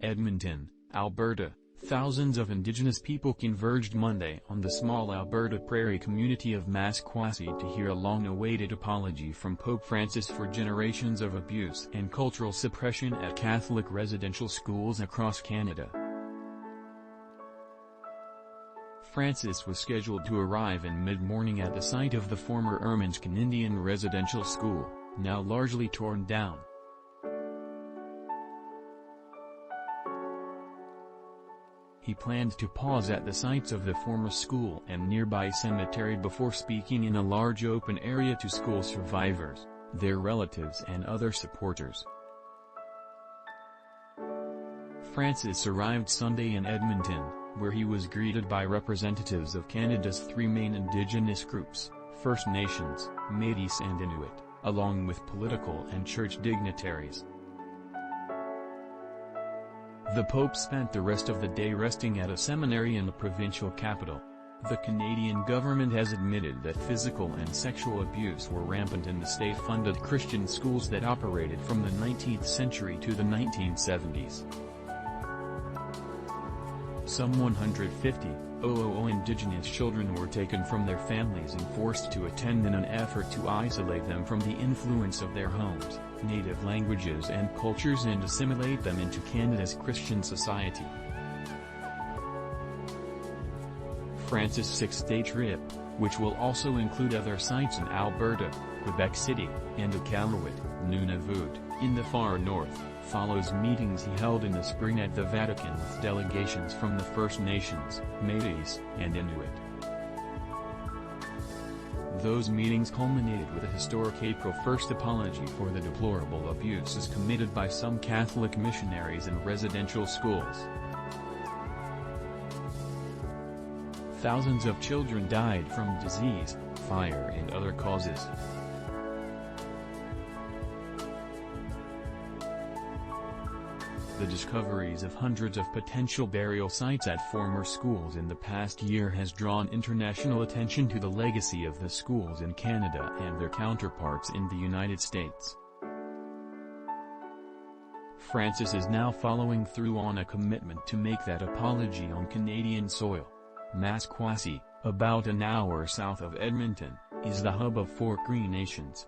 Edmonton, Alberta, thousands of Indigenous people converged Monday on the small Alberta prairie community of Maskwacis to hear a long-awaited apology from Pope Francis for generations of abuse and cultural suppression at Catholic residential schools across Canada. Francis was scheduled to arrive in mid-morning at the site of the former Ermineskin Indian Residential School, now largely torn down. He planned to pause at the sites of the former school and nearby cemetery before speaking in a large open area to school survivors, their relatives and other supporters. Francis arrived Sunday in Edmonton, where he was greeted by representatives of Canada's three main Indigenous groups, First Nations, Metis and Inuit, along with political and church dignitaries. The Pope spent the rest of the day resting at a seminary in the provincial capital. The Canadian government has admitted that physical and sexual abuse were rampant in the state-funded Christian schools that operated from the 19th century to the 1970s. Some 150,000 Indigenous children were taken from their families and forced to attend in an effort to isolate them from the influence of their homes, native languages and cultures and assimilate them into Canada's Christian society. Francis' six-day trip, which will also include other sites in Alberta, Quebec City, and Iqaluit, Nunavut, in the far north, follows meetings he held in the spring at the Vatican with delegations from the First Nations, Metis, and Inuit. Those meetings culminated with a historic April 1st apology for the deplorable abuses committed by some Catholic missionaries in residential schools. Thousands of children died from disease, fire and other causes. The discoveries of hundreds of potential burial sites at former schools in the past year has drawn international attention to the legacy of the schools in Canada and their counterparts in the United States. Francis is now following through on a commitment to make that apology on Canadian soil. Maskwacis, about an hour south of Edmonton, is the hub of four Cree nations.